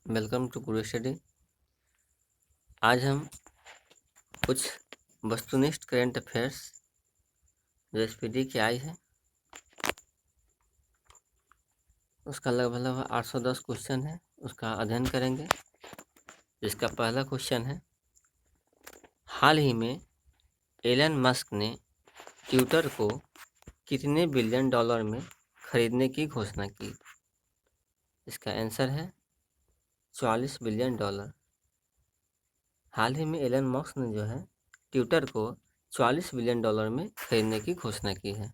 Welcome to Guru study. आज हम कुछ वस्तुनिष्ठ करंट अफेयर्स जो एसपीडी की आई है उसका लगभग 810 क्वेश्चन है, उसका अध्ययन करेंगे। जिसका पहला क्वेश्चन है, हाल ही में एलन मस्क ने ट्विटर को कितने बिलियन डॉलर में खरीदने की घोषणा की? इसका आंसर है 44 बिलियन डॉलर। हाल ही में एलन मस्क ने जो है ट्विटर को 44 बिलियन डॉलर में खरीदने की घोषणा की है।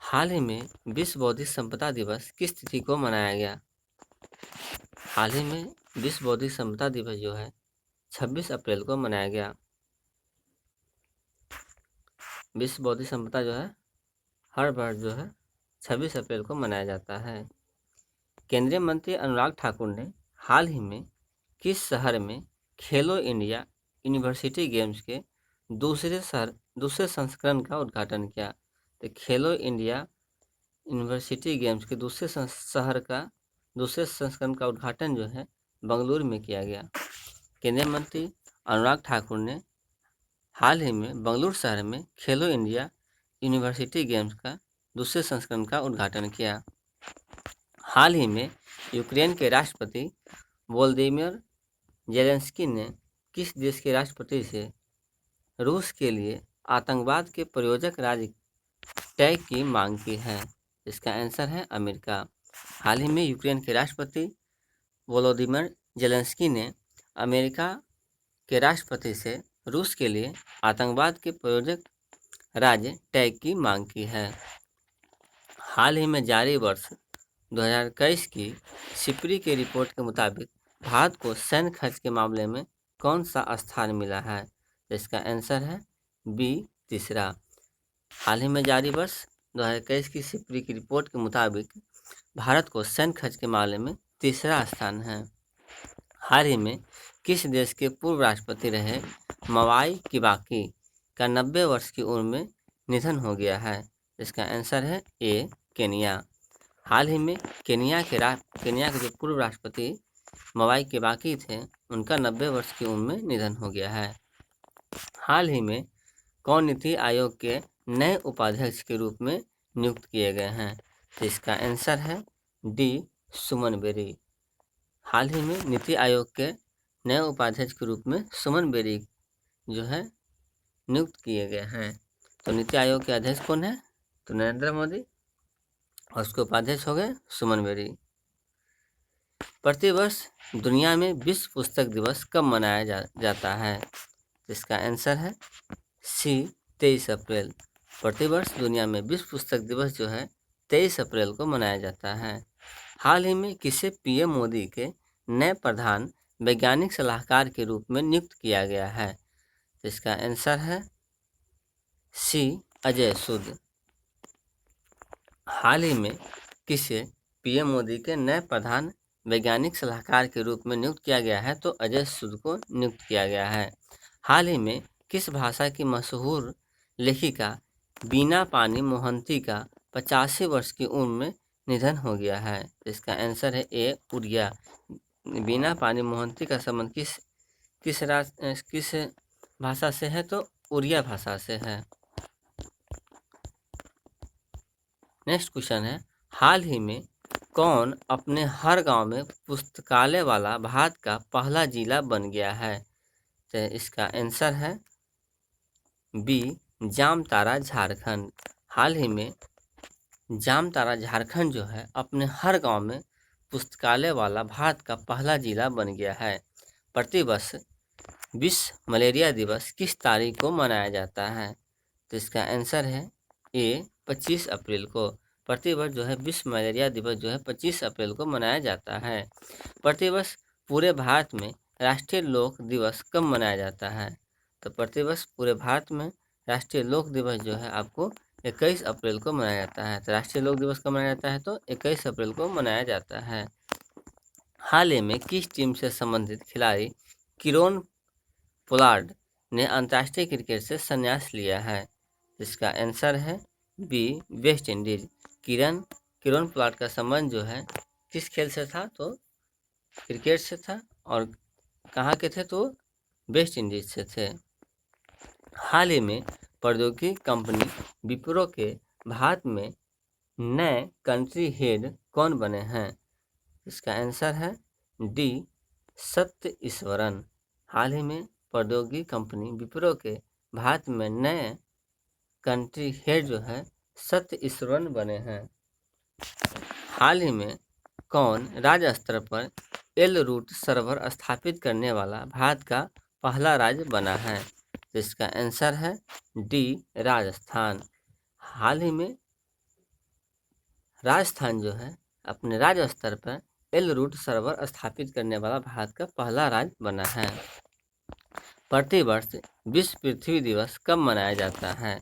हाल ही में विश्व बौद्धिक संपदा दिवस किस तिथि को मनाया गया? हाल ही में विश्व बौद्धिक संपदा दिवस जो है 26 अप्रैल को मनाया गया। विश्व बौद्धिक संपदा जो है हर वर्ष जो है 26 अप्रैल को मनाया जाता है। केंद्रीय मंत्री अनुराग ठाकुर ने हाल ही में किस शहर में खेलो इंडिया यूनिवर्सिटी गेम्स के दूसरे संस्करण का उद्घाटन किया? तो खेलो इंडिया यूनिवर्सिटी गेम्स के दूसरे संस्करण का उद्घाटन जो है बेंगलुरु में किया गया। केंद्रीय मंत्री अनुराग ठाकुर ने हाल ही में बेंगलुरु शहर में खेलो इंडिया यूनिवर्सिटी गेम्स का दूसरे संस्करण का उद्घाटन किया। हाल ही में यूक्रेन के राष्ट्रपति वोलोदिमीर जेलेंस्की ने किस देश के राष्ट्रपति से रूस के लिए आतंकवाद के प्रायोजक राज्य टैग की मांग की है? इसका आंसर है अमेरिका। हाल ही में यूक्रेन के राष्ट्रपति वोलोदिमीर जेलेंस्की ने अमेरिका के राष्ट्रपति से रूस के लिए आतंकवाद के प्रायोजक राज्य टैग की मांग की है। हाल ही में जारी वर्ष 2021 की सिपरी की रिपोर्ट के मुताबिक भारत को सैन्य खर्च के मामले में कौन सा स्थान मिला है? इसका आंसर है बी, तीसरा। हाल ही में जारी वर्ष 2021 की सिपरी की रिपोर्ट के मुताबिक भारत को सैन्य खर्च के मामले में तीसरा स्थान है। हाल ही में किस देश के पूर्व राष्ट्रपति रहे मवाई किबाकी का 90 वर्ष की उम्र में निधन हो गया है? इसका आंसर है ए, केनिया। हाल ही में केनिया के जो पूर्व राष्ट्रपति मवाई किबाकी थे उनका 90 वर्ष की उम्र में निधन हो गया है। हाल ही में कौन नीति आयोग के नए उपाध्यक्ष के रूप में नियुक्त किए गए हैं? तो इसका आंसर है डी, सुमन बेरी। हाल ही में नीति आयोग के नए उपाध्यक्ष के रूप में सुमन बेरी जो है नियुक्त किए गए हैं। तो नीति आयोग के अध्यक्ष कौन है? तो नरेंद्र मोदी, और उसके उपाध्यक्ष हो गए सुमन बेरी। प्रतिवर्ष दुनिया में विश्व पुस्तक दिवस कब मनाया जाता है? इसका आंसर है सी, 23 अप्रैल। प्रतिवर्ष दुनिया में विश्व पुस्तक दिवस जो है 23 अप्रैल को मनाया जाता है। हाल ही में किसे पीएम मोदी के नए प्रधान वैज्ञानिक सलाहकार के रूप में नियुक्त किया गया है? इसका आंसर है सी, अजय सूद। हाल ही में किसे पीएम मोदी के नए प्रधान वैज्ञानिक सलाहकार के रूप में नियुक्त किया गया है? तो अजय सूद को नियुक्त किया गया है। हाल ही में किस भाषा की मशहूर लेखिका बीना पानी मोहंती का 85 वर्ष की उम्र में निधन हो गया है? इसका आंसर है ए, उड़िया। बीना पानी मोहंती का संबंध किस भाषा से है? तो उड़िया भाषा से है। नेक्स्ट क्वेश्चन है, हाल ही में कौन अपने हर गांव में पुस्तकालय वाला भारत का पहला जिला बन गया है? तो इसका आंसर है बी, जामताड़ा, झारखंड। हाल ही में जामताड़ा झारखंड जो है अपने हर गांव में पुस्तकालय वाला भारत का पहला जिला बन गया है। प्रतिवर्ष विश्व मलेरिया दिवस किस तारीख को मनाया जाता है? तो इसका आंसर है ए, 25 अप्रैल को। प्रतिवर्ष जो है विश्व मलेरिया दिवस जो है 25 अप्रैल को मनाया जाता है। प्रतिवर्ष पूरे भारत में राष्ट्रीय लोक दिवस कब मनाया जाता है? तो प्रतिवर्ष पूरे भारत में राष्ट्रीय लोक दिवस जो है आपको 21 अप्रैल को मनाया जाता है। तो राष्ट्रीय लोक दिवस कब मनाया जाता है? तो 21 अप्रैल को मनाया जाता है। हाल ही में किस टीम से संबंधित खिलाड़ी किरोन पोलार्ड ने अंतर्राष्ट्रीय क्रिकेट से संन्यास लिया है? इसका आंसर है B, West Indies. Kieron Pollard का संबंध जो है किस खेल से था? तो क्रिकेट से था। और कहाँ के थे? तो वेस्ट इंडीज से थे। हाल ही में प्रौद्योगिकी कंपनी विप्रो के भारत में नए कंट्री हेड कौन बने हैं? इसका आंसर है डी, सत्य ईश्वरन। हाल ही में प्रौद्योगिकी कंपनी विप्रो के भारत में नए कंट्री हेड जो है सत्य ईश्वरन बने हैं। हाल ही में कौन राज्य स्तर पर एल रूट सर्वर स्थापित करने वाला भारत का पहला राज्य बना है? इसका आंसर है डी, राजस्थान। हाल ही में राजस्थान जो है अपने राज्य स्तर पर एल रूट सर्वर स्थापित करने वाला भारत का पहला राज्य बना है। प्रतिवर्ष विश्व पृथ्वी दिवस कब मनाया जाता है?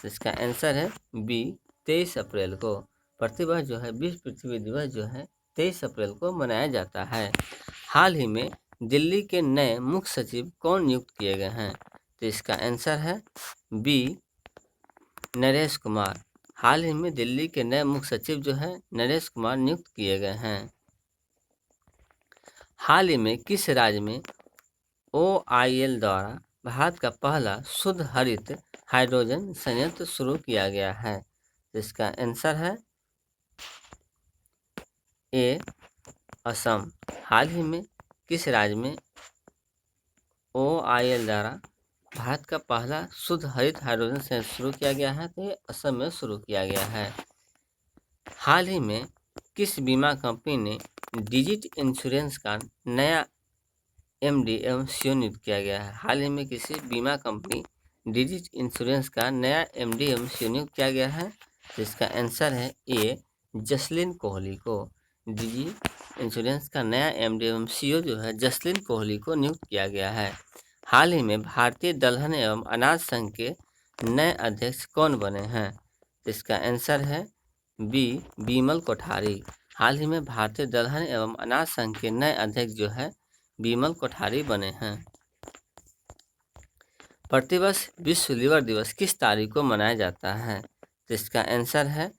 इसका आंसर है बी, 23 अप्रैल को। प्रतिवर्ष जो है विश्व पृथ्वी दिवस जो है 23 अप्रैल को मनाया जाता है। हाल ही में दिल्ली के नए मुख्य सचिव कौन नियुक्त किए गए हैं? तो इसका आंसर है बी, नरेश कुमार। हाल ही में दिल्ली के नए मुख्य सचिव जो है नरेश कुमार नियुक्त किए गए हैं। हाल ही में किस राज्य में OIL द्वारा भारत का पहला शुद्ध हरित हाइड्रोजन संयंत्र शुरू किया गया है? इसका आंसर है ए, असम। हाल ही में किस राज्य में OIL द्वारा भारत का पहला शुद्ध हरित हाइड्रोजन संयंत्र शुरू किया गया है? तो ये असम में शुरू किया गया है। हाल ही में किस बीमा कंपनी ने डिजिट इंश्योरेंस का नया MD एवं CEO नियुक्त किया गया है? हाल ही में किसी बीमा कंपनी डिजिट इंश्योरेंस का नया MD एवं CEO नियुक्त किया गया है? जिसका आंसर है ए, जसलीन कोहली को। डिजिट इंश्योरेंस का नया MD एवं CEO जो है जसलीन कोहली को नियुक्त किया गया है। हाल ही में भारतीय दलहन एवं अनाज संघ के नए अध्यक्ष कौन बने हैं? इसका आंसर है बी, बिमल कोठारी। हाल ही में भारतीय दलहन एवं अनाज संघ के नए अध्यक्ष जो है बिमल कोठारी बने हैं। प्रतिवर्ष विश्व लीवर दिवस किस तारीख को मनाया जाता है? तो इसका आंसर है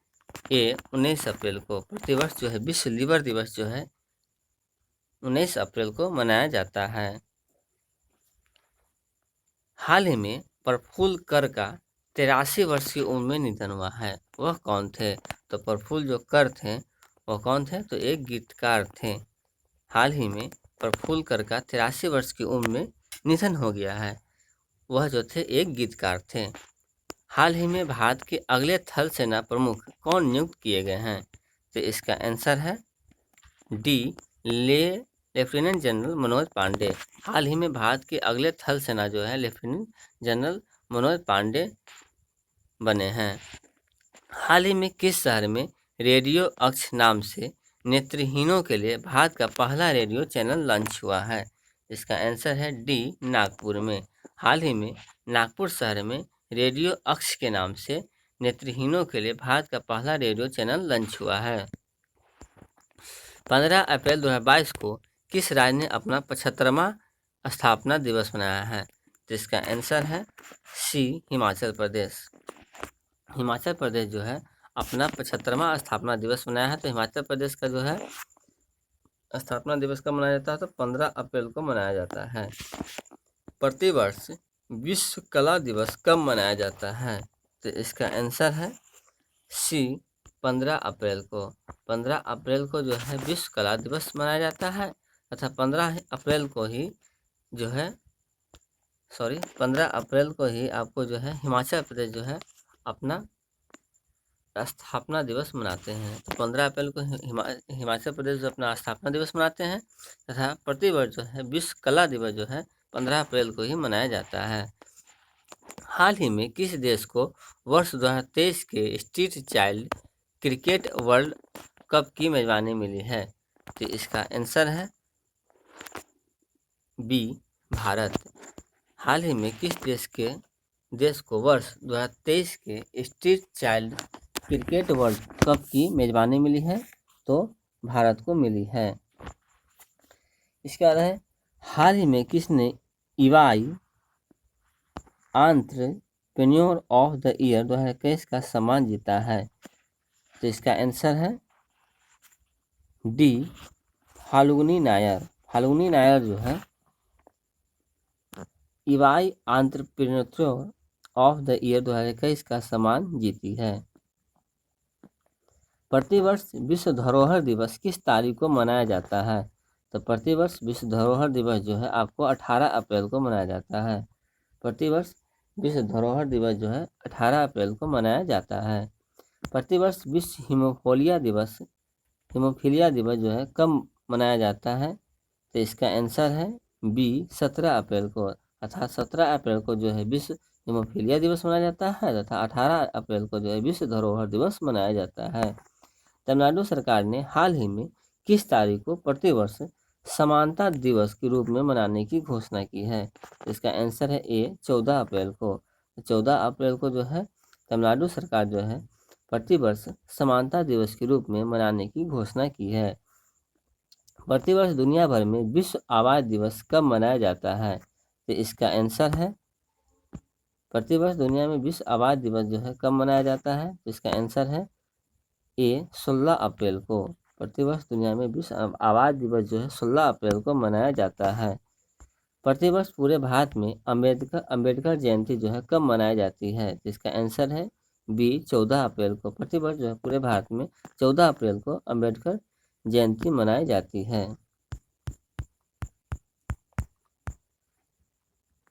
ए, 19 अप्रैल को। प्रतिवर्ष जो है विश्व लीवर दिवस जो है 19 अप्रैल को मनाया जाता है। हाल ही में प्रफुल्ल कर का 83 वर्ष की उम्र में निधन हुआ है। वह कौन थे? तो प्रफुल्ल जो कर थे वह कौन थे? तो एक गीतकार थे। हाल ही में प्रफुल्ल कर का 83 वर्ष की उम्र में निधन हो गया है। वह जो थे एक गीतकार थे। हाल ही में भारत के अगले थल सेना प्रमुख कौन नियुक्त किए गए हैं? तो इसका आंसर है D, lieutenant general Manoj Pande. हाल ही में भारत के अगले थल सेना जो है लेफ्टिनेंट जनरल मनोज पांडे बने हैं। हाल ही में किस शहर में रेडियो अक्ष नाम से नेत्रहीनों के लिए भारत का पहला रेडियो चैनल लॉन्च हुआ है? इसका आंसर है डी, नागपुर में। हाल ही में नागपुर शहर में रेडियो अक्ष के नाम से नेत्रहीनों के लिए भारत का पहला रेडियो चैनल लॉन्च हुआ है। 15 अप्रैल 2022 को किस राज्य ने अपना 75वां स्थापना दिवस मनाया है? जिसका आंसर है सी, हिमाचल प्रदेश। हिमाचल प्रदेश जो है अपना 75वां स्थापना दिवस मनाया है। तो हिमाचल प्रदेश का जो है स्थापना दिवस कब मनाया जाता है? तो 15 अप्रैल को मनाया जाता है। प्रतिवर्ष विश्व कला दिवस कब मनाया जाता है? तो इसका आंसर है सी, 15 अप्रैल को। 15 अप्रैल को जो है विश्व कला दिवस मनाया जाता है तथा 15 अप्रैल को ही जो है 15 अप्रैल को ही आपको जो है हिमाचल प्रदेश जो है अपना स्थापना दिवस मनाते हैं। तो 15 अप्रैल को हिमाचल प्रदेश अपना स्थापना दिवस मनाते हैं तथा प्रतिवर्ष जो है विश्व कला दिवस जो है 15 अप्रैल को ही मनाया जाता है। हाल ही में किस देश को वर्ष 2023 के street child cricket world cup की मेजबानी मिली है? तो इसका आंसर है बी, भारत। हाल ही में किस देश को वर्ष 2023 के street child cricket world cup की मेजबानी मिली है? तो भारत को मिली है। इसके बाद है हाल ही में किसने इवाई एंटरप्रेन्योर ऑफ द ईयर 2021 का सम्मान जीता है? तो इसका आंसर है डी फाल्गुनी नायर। फाल्गुनी नायर जो है EY entrepreneur of the year 2021 का सम्मान जीती है। प्रतिवर्ष विश्व धरोहर दिवस किस तारीख को मनाया जाता है? तो प्रतिवर्ष विश्व धरोहर दिवस जो है आपको 18 अप्रैल को मनाया जाता है। प्रतिवर्ष विश्व धरोहर दिवस जो है 18 अप्रैल को मनाया जाता है। प्रतिवर्ष विश्व हीमोफीलिया दिवस जो है कब मनाया जाता है? तो इसका आंसर है बी 17 अप्रैल को, अर्थात 17 अप्रैल को जो है विश्व हीमोफीलिया दिवस मनाया जाता है तथा 18 अप्रैल को जो है विश्व धरोहर दिवस मनाया जाता है। तमिलनाडु सरकार ने हाल ही में किस तारीख को प्रतिवर्ष समानता दिवस के रूप में मनाने की घोषणा की है? इसका आंसर है ए 14 अप्रैल को। 14 अप्रैल को जो है तमिलनाडु सरकार जो है प्रतिवर्ष समानता दिवस के रूप में मनाने की घोषणा की है। प्रतिवर्ष दुनिया भर में विश्व आवाज़ दिवस कब मनाया जाता है? तो इसका आंसर है प्रतिवर्ष दुनिया में विश्व आवाज़ दिवस जो है कब मनाया जाता है? तो इसका आंसर है ए 16 अप्रैल को। प्रतिवर्ष दुनिया में विश्व आवाज़ दिवस जो है 16 अप्रैल को मनाया जाता है। प्रतिवर्ष पूरे भारत में अंबेडकर जयंती जो है कब मनाई जाती है? तो इसका आंसर है बी 14 अप्रैल को। प्रतिवर्ष जो है पूरे भारत में 14 अप्रैल को अंबेडकर जयंती मनाई जाती है।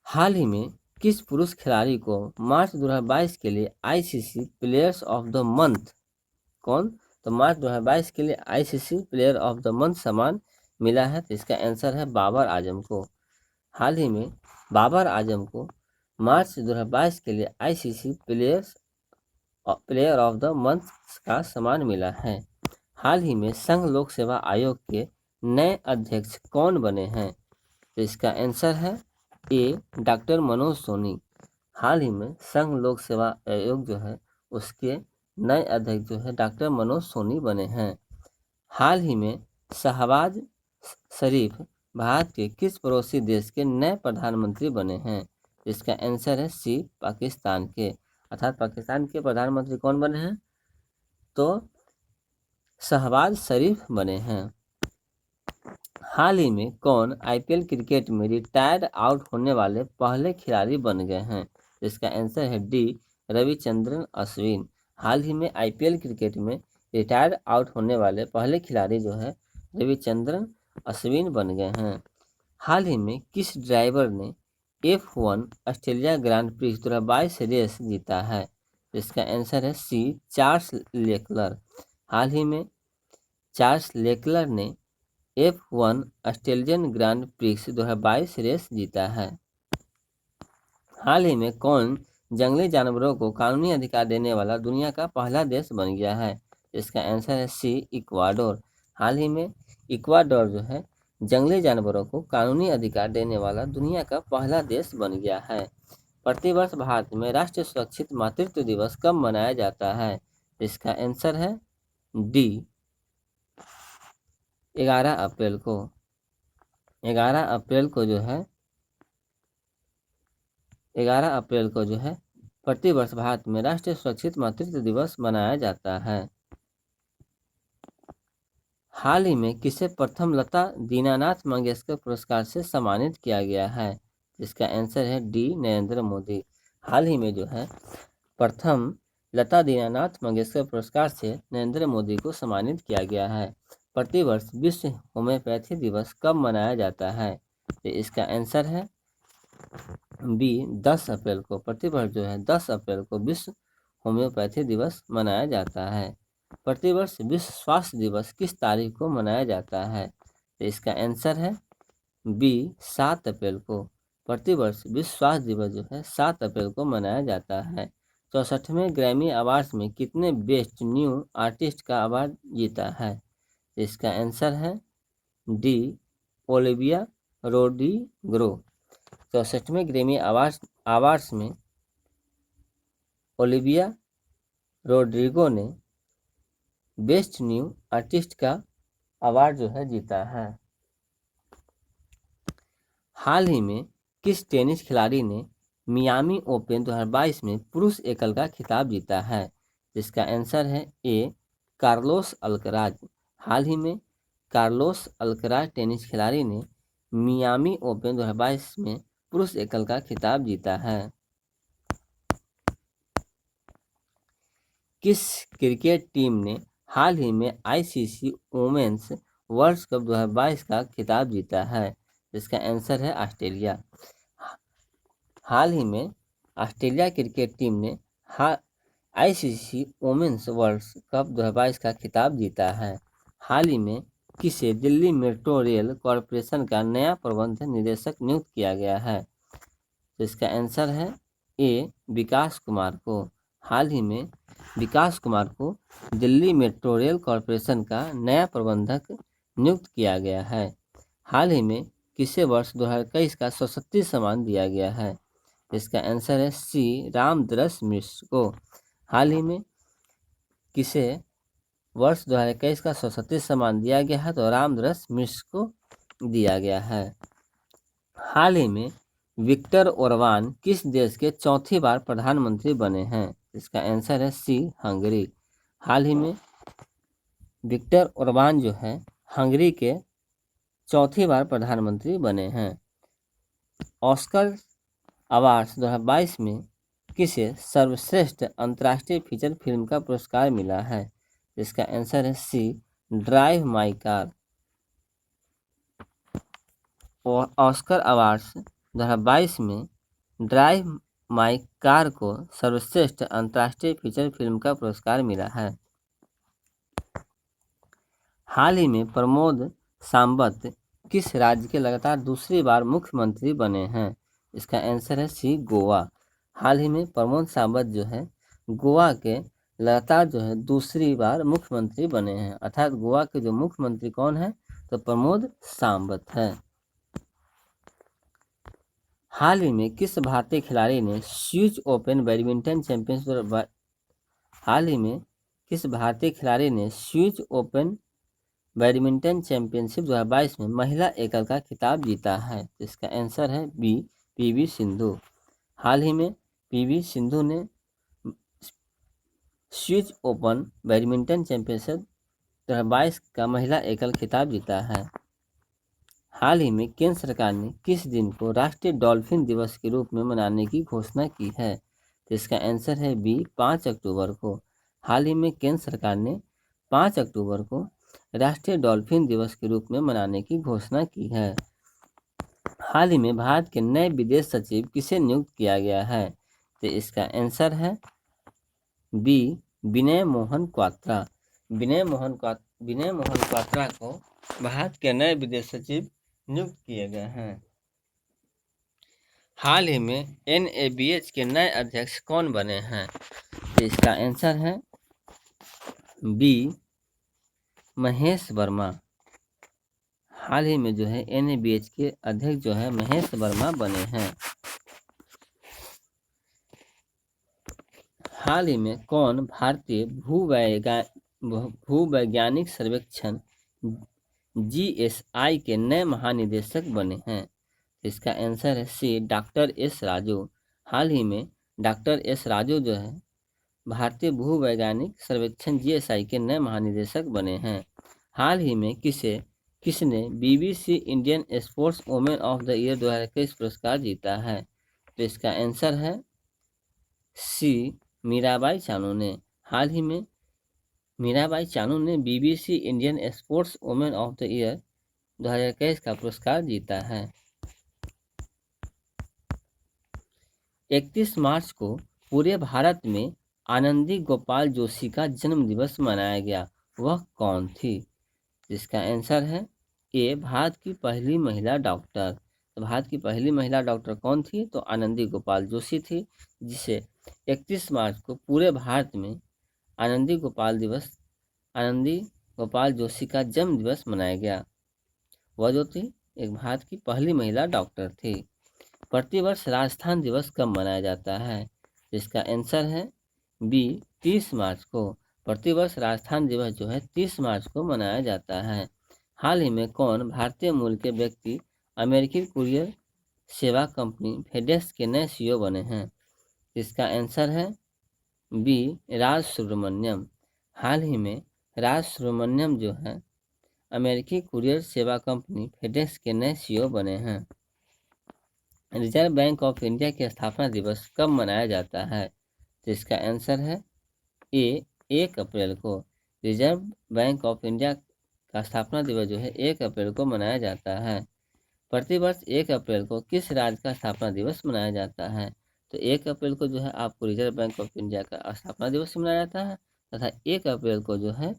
हाल ही में किस पुरुष खिलाड़ी को मार्च 2022 के लिए ICC players of the month तो मार्च 2022 के लिए ICC player of the month सम्मान मिला है? तो इसका आंसर है बाबर आजम को। हाल ही में बाबर आजम को मार्च 2022 के लिए ICC player of the month का सम्मान मिला है। हाल ही में संघ लोक सेवा आयोग के नए अध्यक्ष कौन बने हैं? तो इसका आंसर है ए डॉक्टर मनोज सोनी। हाल ही में संघ लोक सेवा आयोग जो है उसके नए अध्यक्ष जो है डॉक्टर मनोज सोनी बने हैं। हाल ही में शहबाज शरीफ भारत के किस पड़ोसी देश के नए प्रधानमंत्री बने हैं? इसका आंसर है सी पाकिस्तान के, अर्थात पाकिस्तान के प्रधानमंत्री कौन बने हैं? तो शहबाज शरीफ बने हैं। हाल ही में कौन आईपीएल क्रिकेट में रिटायर्ड आउट होने वाले पहले खिलाड़ी बन गए हैं? इसका आंसर है डी रविचंद्रन अश्विन। हाल ही में आईपीएल क्रिकेट में रिटायर्ड आउट होने वाले पहले खिलाड़ी जो है रविचंद्रन अश्विन बन गए हैं। हाल ही में किस ड्राइवर ने F1 Australia grand prix 2022 race जीता है? इसका आंसर है सी चार्ल्स लेक्लर। हाल ही में चार्ल्स लेक्लर ने F1 Australian grand prix 2022 race जीता है। हाल ही में कौन जंगली जानवरों को कानूनी अधिकार देने वाला दुनिया का पहला देश बन गया है? इसका आंसर है सी इक्वाडोर। हाल ही में इक्वाडोर जो है जंगली जानवरों को कानूनी अधिकार देने वाला दुनिया का पहला देश बन गया है। प्रतिवर्ष भारत में राष्ट्रीय सुरक्षित मातृत्व दिवस कब मनाया जाता है? इसका आंसर है डी 11 अप्रैल को। 11 अप्रैल को जो है प्रतिवर्ष भारत में राष्ट्रीय सुरक्षित मातृत्व दिवस मनाया जाता है। हाल ही में किसे प्रथम लता दीनानाथ मंगेशकर पुरस्कार से सम्मानित किया गया है? इसका आंसर है डी नरेंद्र मोदी। हाल ही में जो है प्रथम लता दीनानाथ मंगेशकर पुरस्कार से नरेंद्र मोदी को सम्मानित किया गया है। प्रतिवर्ष विश्व होम्योपैथी दिवस कब मनाया जाता है? तो इसका आंसर है बी 10 अप्रैल को। प्रतिवर्ष जो है 10 अप्रैल को विश्व होम्योपैथी दिवस मनाया जाता है। प्रतिवर्ष विश्व स्वास्थ्य दिवस किस तारीख को मनाया जाता है? तो इसका आंसर है बी 7 अप्रैल को। प्रतिवर्ष विश्व स्वास्थ्य दिवस जो है 7 अप्रैल को मनाया जाता है। 64वें ग्रैमी अवार्ड्स में कितने बेस्ट न्यू आर्टिस्ट का अवार्ड जीता है? इसका आंसर है डी ओलिविया रोड्रिगो। 64वें ग्रैमी अवार्ड्स में ओलिविया रोड्रिगो ने बेस्ट न्यू आर्टिस्ट का अवार्ड जो है जीता है। हाल ही में किस टेनिस खिलाड़ी ने मियामी ओपन 2022 में पुरुष एकल का खिताब जीता है? जिसका आंसर है ए कार्लोस अल्कराज। हाल ही में कार्लोस अल्कराज टेनिस खिलाड़ी ने मियामी ओपन 2022 में पुरुष एकल का खिताब जीता है? किस क्रिकेट टीम ने हाल ही में आईसीसी वुमेन्स वर्ल्ड कप 2022 का खिताब जीता है? इसका आंसर है ऑस्ट्रेलिया। हाल ही में ऑस्ट्रेलिया क्रिकेट टीम ने आईसीसी वुमेन्स वर्ल्ड कप 2022 का खिताब जीता है। हाल ही में किसे दिल्ली मेट्रो रेल कॉरपोरेशन का नया प्रबंध निदेशक नियुक्त किया गया है? तो इसका आंसर है ए विकास कुमार को। हाल ही में विकास कुमार को दिल्ली मेट्रो रेल कॉरपोरेशन का नया प्रबंधक नियुक्त किया गया है। हाल ही में किसे वर्ष 2021 का सरस्वती सम्मान दिया गया है? इसका आंसर है सी रामदरस मिश्र को। हाल ही में किसे वर्ष 2021 का सरस्वती सम्मान दिया गया है? तो रामदरस मिश्र को दिया गया है। हाल ही में विक्टर ओरबान किस देश के चौथी बार प्रधानमंत्री बने हैं? इसका आंसर है सी हंगरी। हाल ही में विक्टर ओरबान जो है हंगरी के चौथी बार प्रधानमंत्री बने हैं। ऑस्कर अवार्ड्स 2022 में किसे सर्वश्रेष्ठ अंतर्राष्ट्रीय फीचर फिल्म का पुरस्कार मिला है? इसका आंसर है सी ड्राइव माई कार। और ऑस्कर अवार्ड्स 2022 में ड्राइव माई कार को सर्वश्रेष्ठ अंतर्राष्ट्रीय फीचर फिल्म का पुरस्कार मिला है। हाल ही में प्रमोद सावंत किस राज्य के लगातार दूसरी बार मुख्यमंत्री बने हैं? इसका आंसर है सी गोवा। हाल ही में प्रमोद सावंत जो है गोवा के लगातार जो है दूसरी बार मुख्यमंत्री बने हैं, अर्थात गोवा के जो मुख्यमंत्री कौन है? तो प्रमोद सावंत है। हाल ही में किस भारतीय खिलाड़ी ने स्विस ओपन बैडमिंटन चैंपियनशिप हाल ही में किस भारतीय खिलाड़ी ने स्विस ओपन बैडमिंटन चैंपियनशिप 2022 में महिला एकल का खिताब जीता है? इसका आंसर है बी पीवी सिंधु। हाल ही में पीवी सिंधु ने स्विस ओपन बैडमिंटन चैंपियनशिप 2022 का महिला एकल खिताब जीता है। हाल ही में केंद्र सरकार ने किस दिन को राष्ट्रीय डॉल्फिन दिवस के रूप में मनाने की घोषणा की है? तो इसका आंसर है बी 5 अक्टूबर को। हाल ही में केंद्र सरकार ने 5 अक्टूबर को राष्ट्रीय डॉल्फिन दिवस के रूप में मनाने की घोषणा की है। हाल ही में भारत के नए विदेश सचिव किसे नियुक्त किया गया है? तो इसका आंसर है बी विनय मोहन क्वात्रा। विनय मोहन क्वात्रा को भारत के नए विदेश सचिव नियुक्त किए गए हैं। हाल ही में NABH के नए अध्यक्ष कौन बने हैं? तो इसका आंसर है बी महेश वर्मा। हाल ही में जो है NABH के अध्यक्ष जो है महेश वर्मा बने हैं। हाल ही में कौन भारतीय भूवैज्ञानिक सर्वेक्षण GSI के नए महानिदेशक बने हैं? इसका आंसर है सी डॉक्टर एस राजू। हाल ही में डॉक्टर एस राजू जो है भारतीय भूवैज्ञानिक सर्वेक्षण GSI के नए महानिदेशक बने हैं। हाल ही में किसने BBC Indian sports women of the year 2021 पुरस्कार जीता है? तो इसका आंसर है सी मीराबाई चानू ने। हाल ही में मीराबाई चानू ने BBC Indian sports women of the year 2021 का पुरस्कार जीता है। 31 मार्च को पूरे भारत में आनंदी गोपाल जोशी का जन्म दिवस मनाया गया, वह कौन थी? जिसका आंसर है ए भारत की पहली महिला डॉक्टर। तो भारत की पहली महिला डॉक्टर कौन थी? तो आनंदी गोपाल जोशी थी, जिसे 31 मार्च को पूरे भारत में आनंदी गोपाल जोशी का जन्म दिवस मनाया गया। वह जो थी एक भारत की पहली महिला डॉक्टर थी। प्रतिवर्ष राजस्थान दिवस कब मनाया जाता है? इसका आंसर है बी 30 मार्च को। प्रतिवर्ष राजस्थान दिवस जो है 30 मार्च को मनाया जाता है। हाल ही में कौन भारतीय मूल के व्यक्ति अमेरिकी कुरियर सेवा कंपनी फेडेक्स के नए CEO बने हैं? इसका आंसर है बी राज सुब्रमण्यम। हाल ही में राज सुब्रमण्यम जो है अमेरिकी कुरियर सेवा कंपनी फेडेक्स के नए सीईओ बने हैं। रिजर्व बैंक ऑफ इंडिया की स्थापना दिवस कब मनाया जाता है? तो इसका आंसर है ए 1 अप्रैल को। रिजर्व बैंक ऑफ इंडिया का स्थापना दिवस जो है 1 अप्रैल को मनाया जाता है। प्रतिवर्ष 1 अप्रैल को किस राज्य का स्थापना दिवस मनाया जाता है? तो 1 अप्रैल को जो है आपको रिजर्व बैंक ऑफ इंडिया का स्थापना दिवस मनाया जाता है, तथा 1 अप्रैल को जो है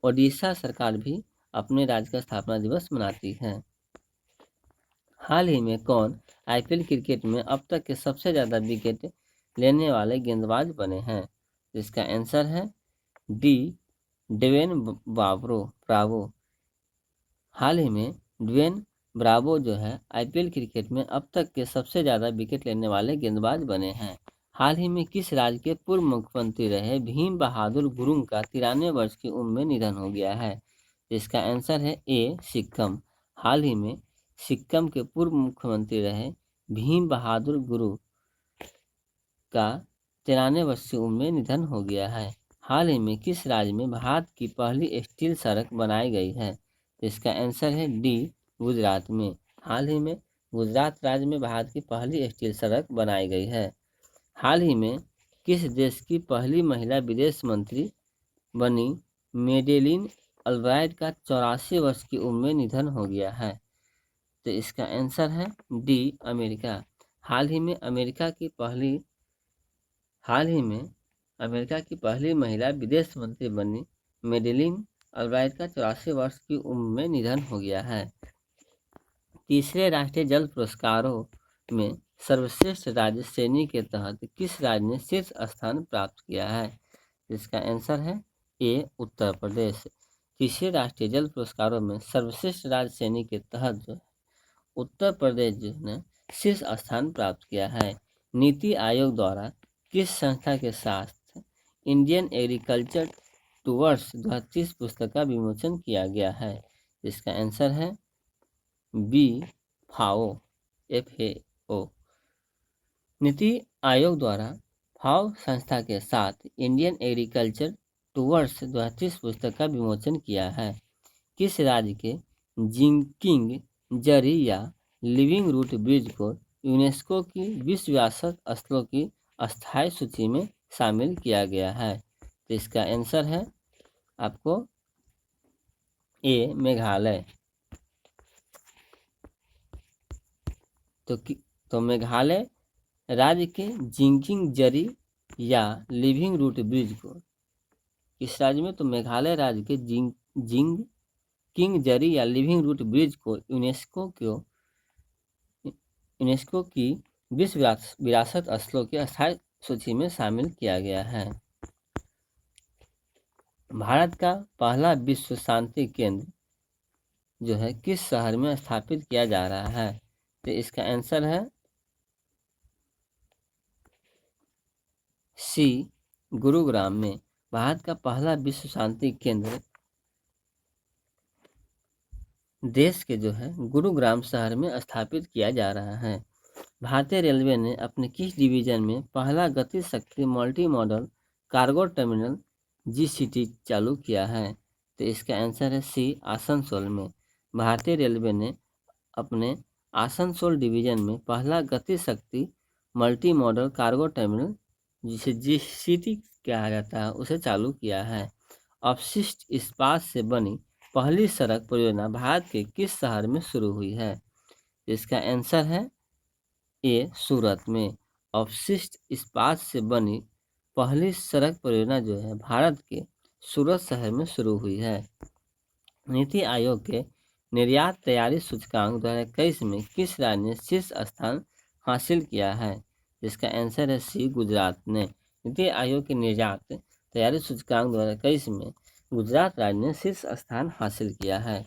ओडिशा सरकार भी अपने राज्य का स्थापना दिवस मनाती है। हाल ही में कौन आईपीएल क्रिकेट में अब तक के सबसे ज़्यादा विकेट लेने वाले गेंदबाज बने हैं? इसका आंसर है डी ड्वेन ब्रावो। हाल ही में ड्वेन ब्रावो जो है आईपीएल क्रिकेट में अब तक के सबसे ज़्यादा विकेट लेने वाले गेंदबाज बने हैं। हाल ही में किस राज्य के पूर्व मुख्यमंत्री रहे भीम बहादुर गुरुंग का 93 वर्ष की उम्र में निधन हो गया है? इसका आंसर है ए सिक्किम। हाल ही में सिक्किम के पूर्व मुख्यमंत्री रहे भीम बहादुर गुरु का 93 वर्ष की उम्र में निधन हो गया है। हाल ही में किस राज्य में भारत की पहली स्टील सड़क बनाई गई है? इसका आंसर है डी गुजरात में। हाल ही में गुजरात राज्य में भारत की पहली स्टील सड़क बनाई गई है। हाल ही में किस देश की पहली महिला विदेश मंत्री बनी मेडेलिन अल्ब्राइट का 84 वर्ष की उम्र में निधन हो गया है? तो इसका आंसर है डी अमेरिका। हाल ही में अमेरिका की पहली महिला विदेश मंत्री बनी मेडेलिन अल्ब्राइट का 84 वर्ष की उम्र में निधन हो गया है। तीसरे राष्ट्रीय जल पुरस्कारों में सर्वश्रेष्ठ राज्य श्रेणी के तहत किस राज्य ने शीर्ष स्थान प्राप्त किया है? इसका आंसर है ए उत्तर प्रदेश। तीसरे राष्ट्रीय जल पुरस्कारों में सर्वश्रेष्ठ राज्य श्रेणी के तहत जो उत्तर प्रदेश ने शीर्ष स्थान प्राप्त किया है। नीति आयोग द्वारा किस संस्था के साथ इंडियन एग्रीकल्चर टूवर्ड्स 2030 पुस्तक का विमोचन किया गया है? इसका आंसर है बी फाओ FAO। नीति आयोग द्वारा फाओ संस्था के साथ इंडियन एग्रीकल्चर टूवर्ड्स 2030 पुस्तक का विमोचन किया है। किस राज्य के जिंकिंग जरी या लिविंग रूट ब्रिज को यूनेस्को की विश्व विरासत स्थलों की अस्थायी सूची में शामिल किया गया है? तो इसका आंसर है आपको ए मेघालय। तो मेघालय राज्य के जिंकिंग जरी या लिविंग रूट ब्रिज को किस राज्य में? तो मेघालय राज्य के जिंकिंग जरी या लिविंग रूट ब्रिज को यूनेस्को की विश्व विरासत स्थलों की अस्थायी सूची में शामिल किया गया है। भारत का पहला विश्व शांति केंद्र जो है किस शहर में स्थापित किया जा रहा है? तो इसका आंसर है सी गुरुग्राम में। भारत का पहला विश्व शांति केंद्र देश के जो है गुरुग्राम शहर में स्थापित किया जा रहा है। भारतीय रेलवे ने अपने किस डिवीजन में पहला गति शक्ति multi modal cargo terminal GCT चालू किया है? तो इसका आंसर है सी आसनसोल में। भारतीय रेलवे ने अपने आसनसोल डिवीजन में पहला गति शक्ति मल्टी मॉडल कार्गो टर्मिनल जिसे GCT कहा जाता है उसे चालू किया है। अपशिष्ट इस्पात से बनी पहली सड़क परियोजना भारत के किस शहर में शुरू हुई है? इसका आंसर है ए सूरत में। अपशिष्ट इस्पात से बनी पहली सड़क परियोजना जो है भारत के सूरत शहर में शुरू हुई है। नीति आयोग के निर्यात तैयारी सूचकांक 2021 में किस राज्य ने शीर्ष स्थान हासिल किया है? जिसका आंसर है सी गुजरात ने। नीति आयोग के निर्यात तैयारी सूचकांक 2021 में गुजरात राज्य ने शीर्ष स्थान हासिल किया है।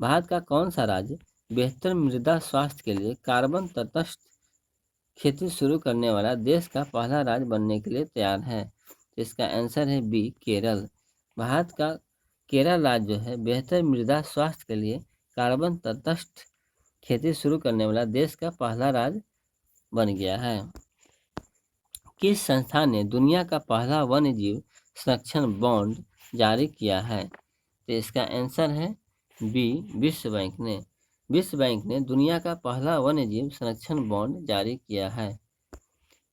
भारत का कौन सा राज्य बेहतर मृदा स्वास्थ्य के लिए कार्बन तटस्थ खेती शुरू करने वाला देश का पहला राज्य बनने के लिए तैयार है? इसका आंसर है बी केरल। भारत का केरल राज्य जो है बेहतर मृदा स्वास्थ्य के लिए कार्बन तटस्थ खेती शुरू करने वाला देश का पहला राज्य बन गया है। किस संस्था ने दुनिया का पहला वन्य जीव संरक्षण बॉन्ड जारी किया है? तो इसका आंसर है बी विश्व बैंक ने दुनिया का पहला वन्यजीव संरक्षण बॉन्ड जारी किया है।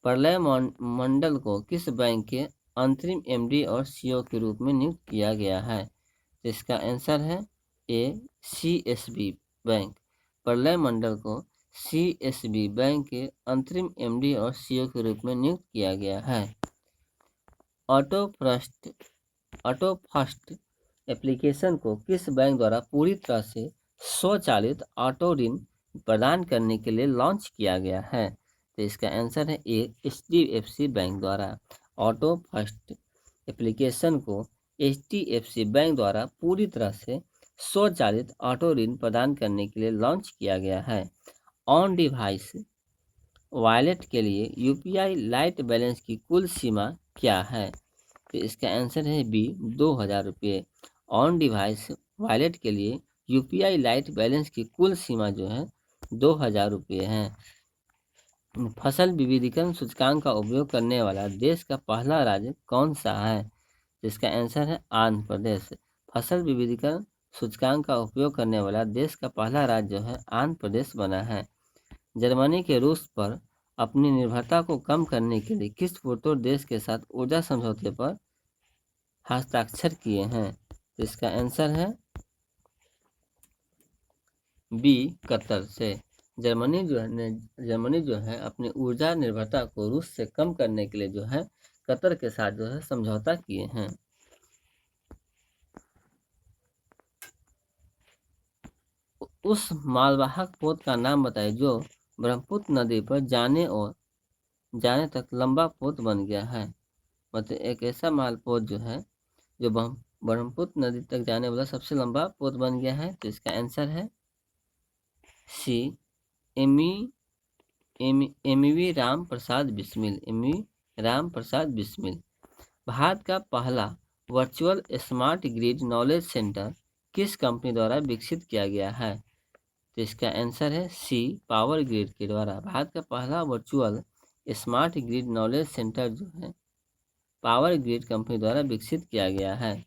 प्रलय मंडल को किस बैंक के अंतरिम एमडी और सीईओ के रूप में नियुक्त किया गया है? तो इसका आंसर है ए सीएसबी बैंक। प्रलय मंडल को सीएसबी बैंक के अंतरिम एमडी और सीईओ के रूप में नियुक्त किया गया है। ऑटो फर्स्ट एप्लीकेशन को किस बैंक द्वारा पूरी तरह से स्वचालित ऑटो ऋण प्रदान करने के लिए लॉन्च किया गया है? तो इसका आंसर है ए एचडीएफसी बैंक द्वारा। ऑटो फर्स्ट एप्लीकेशन को एचडीएफसी बैंक द्वारा पूरी तरह से स्वचालित ऑटो ऋण प्रदान करने के लिए लॉन्च किया गया है। ऑन डिवाइस वॉलेट के लिए यूपीआई लाइट बैलेंस की कुल सीमा क्या है? तो इसका आंसर है बी 2000 रुपये। ऑन डिवाइस वॉलेट के लिए यूपीआई लाइट बैलेंस की कुल सीमा जो है 2000 रुपये है। फसल विविधीकरण सूचकांक का उपयोग करने वाला देश का पहला राज्य कौन सा है? जिसका आंसर है आंध्र प्रदेश। फसल विविधीकरण सूचकांक का उपयोग करने वाला देश का पहला राज्य जो है आंध्र प्रदेश बना है। जर्मनी के रूस पर अपनी निर्भरता को कम करने के लिए किस पूर्वोत्तर देश के साथ ऊर्जा समझौते पर हस्ताक्षर किए हैं? तो इसका आंसर है बी कतर से। जर्मनी जो है अपनी ऊर्जा निर्भरता को रूस से कम करने के लिए जो है कतर के साथ जो है समझौता किए हैं। उस मालवाहक पोत का नाम बताइए जो ब्रह्मपुत्र नदी पर जाने तक लंबा पोत बन गया है। मतलब एक ऐसा मालपोत जो है जो ब्रह्मपुत्र नदी तक जाने वाला सबसे लंबा पोत बन गया है। तो इसका आंसर है सी एमवी राम प्रसाद बिस्मिल। भारत का पहला virtual smart grid knowledge centre किस कंपनी द्वारा विकसित किया गया है? तो इसका आंसर है सी पावर ग्रिड के द्वारा। भारत का पहला virtual smart grid knowledge centre जो है पावर ग्रिड कंपनी द्वारा विकसित किया गया है।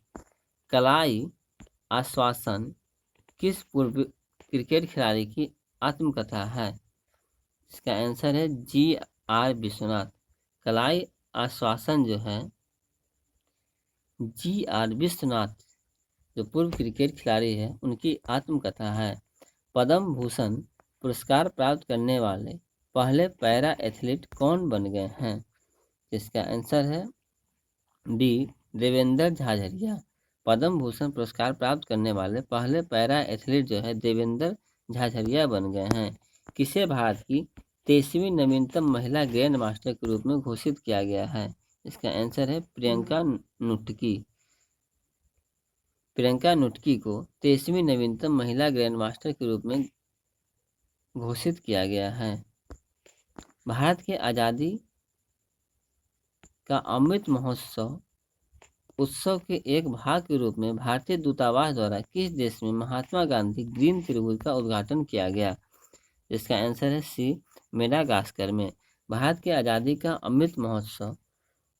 कलाई आश्वासन किस पूर्व क्रिकेट खिलाड़ी की आत्मकथा है? इसका आंसर है जी.आर. विश्वनाथ। कलाई आश्वासन जो है जी.आर. विश्वनाथ जो पूर्व क्रिकेट खिलाड़ी है उनकी आत्मकथा है। पद्म भूषण पुरस्कार प्राप्त करने वाले पहले पैरा एथलीट कौन बन गए हैं? इसका आंसर है डी देवेंद्र झाझरिया। पद्म भूषण पुरस्कार प्राप्त करने वाले पहले पैरा एथलीट जो है देवेंद्र झाझरिया बन गए हैं। किसे भारत की 23वीं नवीनतम महिला ग्रैंड मास्टर के रूप में घोषित किया गया है? इसका आंसर है प्रियंका नुटकी को 23वीं नवीनतम महिला ग्रैंड मास्टर के रूप में घोषित किया गया है। भारत के आज़ादी का अमृत महोत्सव उत्सव के एक भाग के रूप में भारतीय दूतावास द्वारा किस देश में महात्मा गांधी ग्रीन त्रिभुज का उद्घाटन किया गया? इसका आंसर है सी मेडागास्कर में। भारत के आज़ादी का अमृत महोत्सव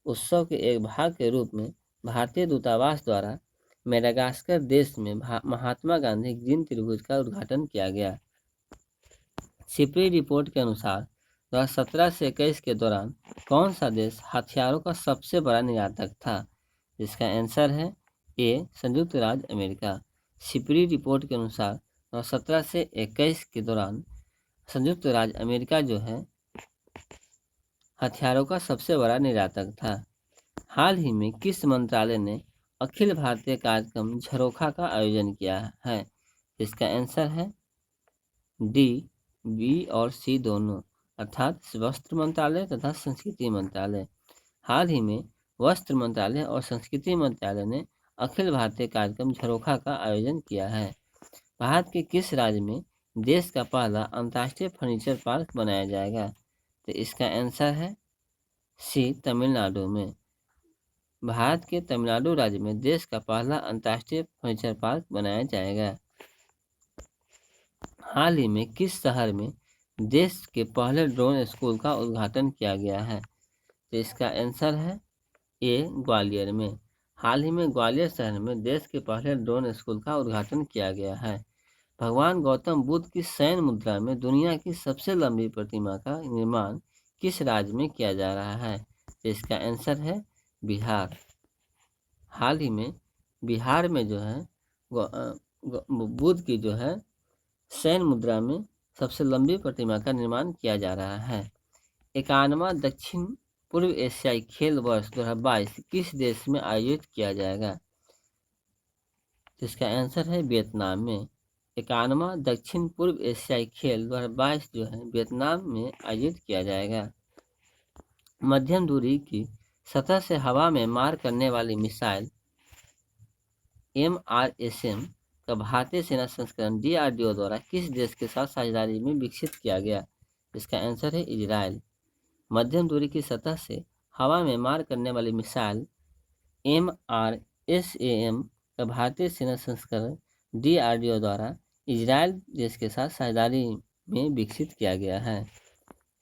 उत्सव के एक भाग के रूप में भारतीय दूतावास द्वारा मेडागास्कर देश में महात्मा गांधी ग्रीन त्रिभुज का उद्घाटन किया गया। सिपरी रिपोर्ट के अनुसार 2017 से 21 के दौरान कौन सा देश हथियारों का सबसे बड़ा निर्यातक था? जिसका आंसर है ए संयुक्त राज्य अमेरिका। सिपरी रिपोर्ट के अनुसार 2017 से 21 के दौरान संयुक्त राज्य अमेरिका जो है हथियारों का सबसे बड़ा निर्यातक था। हाल ही में किस मंत्रालय ने अखिल भारतीय कार्यक्रम झरोखा का आयोजन किया है? इसका आंसर है डी बी और सी दोनों, अर्थात वस्त्र मंत्रालय तथा संस्कृति मंत्रालय। हाल ही में वस्त्र मंत्रालय और संस्कृति मंत्रालय ने अखिल भारतीय कार्यक्रम झरोखा का आयोजन किया है। भारत के किस राज्य में देश का पहला अंतर्राष्ट्रीय फर्नीचर पार्क बनाया जाएगा? तो इसका आंसर है सी तमिलनाडु में। भारत के तमिलनाडु राज्य में देश का पहला अंतर्राष्ट्रीय फर्नीचर पार्क बनाया जाएगा। हाल ही में किस शहर में देश के पहले ड्रोन स्कूल का उद्घाटन किया गया है? तो इसका आंसर है ए ग्वालियर में। हाल ही में ग्वालियर शहर में देश के पहले ड्रोन स्कूल का उद्घाटन किया गया है। भगवान गौतम बुद्ध की शयन मुद्रा में दुनिया की सबसे लंबी प्रतिमा का निर्माण किस राज्य में किया जा रहा है? इसका आंसर है बिहार। हाल ही में बिहार में जो है बुद्ध की जो है शयन मुद्रा में सबसे लंबी प्रतिमा का निर्माण किया जा रहा है। 51वां दक्षिण पूर्व एशियाई खेल वर्ष 2022 किस देश में आयोजित किया जाएगा? इसका आंसर है वियतनाम में। 51वां दक्षिण पूर्व एशियाई खेल 2022 जो है वियतनाम में आयोजित किया जाएगा। मध्यम दूरी की सतह से हवा में मार करने वाली मिसाइल MRSM का भारतीय सेना संस्करण DRDO द्वारा किस देश के साथ साझेदारी में विकसित किया गया? इसका आंसर है इजराइल। मध्यम दूरी की सतह से हवा में मार करने वाली मिसाइल MRSAM का भारतीय सेना संस्करण DRDO द्वारा इजराइल देश के साथ साझेदारी में विकसित किया गया है।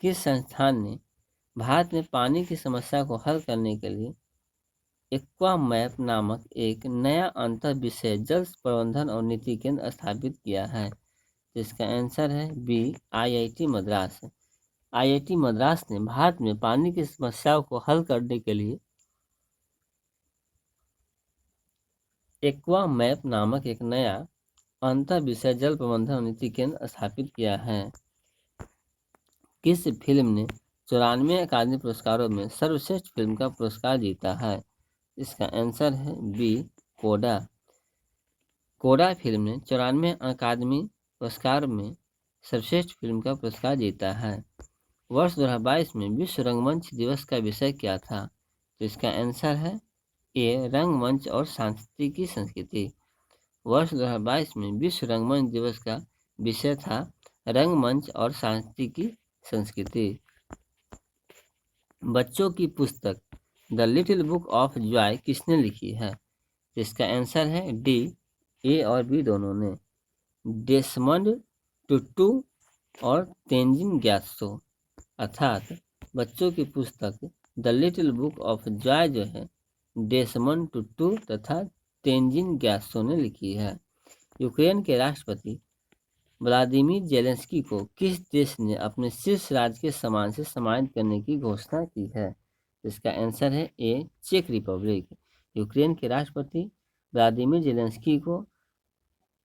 किस संस्थान ने भारत में पानी की समस्या को हल करने के लिए एक्वा मैप नामक एक नया अंतर विषय जल प्रबंधन और नीति केंद्र स्थापित किया है? जिसका आंसर है B IIT Madras. IIT Madras ने भारत में पानी की समस्याओं को हल करने के लिए एक्वा मैप नामक एक नया अंतर विषय जल प्रबंधन और नीति केंद्र स्थापित किया है। किस फिल्म ने 94 अकादमी पुरस्कारों में सर्वश्रेष्ठ फिल्म का पुरस्कार जीता है? इसका आंसर है बी कोडा। कोडा फिल्म ने 94 अकादमी पुरस्कार में सर्वश्रेष्ठ फिल्म का पुरस्कार जीता है। वर्ष 2022 में विश्व रंगमंच दिवस का विषय क्या था? तो इसका आंसर है ए रंगमंच और सांस्कृतिक संस्कृति। वर्ष 2022 में विश्व रंगमंच दिवस का विषय था रंगमंच और सांस्कृतिक संस्कृति। बच्चों की पुस्तक the little book of Joy किसने लिखी है? इसका आंसर है डी ए और बी दोनों ने। डेसमंड टुटू और तेंजिन ग्यात्सो, अर्थात बच्चों की पुस्तक the little book of Joy जो है डेसमंड टुटू तथा तेंजिन ग्यात्सो ने लिखी है। यूक्रेन के राष्ट्रपति व्लादिमीर जेलेंस्की को किस देश ने अपने शीर्ष राज्य के सम्मान से सम्मानित करने की घोषणा की है? इसका आंसर है ए चेक रिपब्लिक। यूक्रेन के राष्ट्रपति व्लादिमीर जेलेंस्की को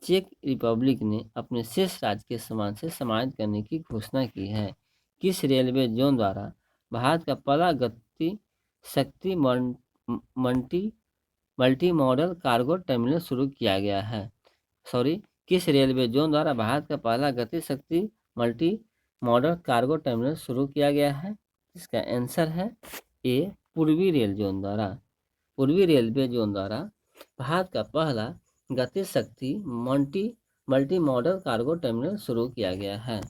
चेक रिपब्लिक ने अपने शीर्ष राज्य के सम्मान से सम्मानित करने की घोषणा की है। किस रेलवे जोन द्वारा भारत का पहला गति शक्ति मल्टी मॉडल कार्गो टर्मिनल शुरू किया गया है? किस रेलवे जोन द्वारा भारत का पहला गति शक्ति मल्टी मॉडल कार्गो टर्मिनल शुरू किया गया है? इसका आंसर है ए पूर्वी रेल जोन द्वारा। पूर्वी रेलवे जोन द्वारा भारत का पहला गति शक्ति मल्टी मॉडल कार्गो टर्मिनल शुरू किया गया है।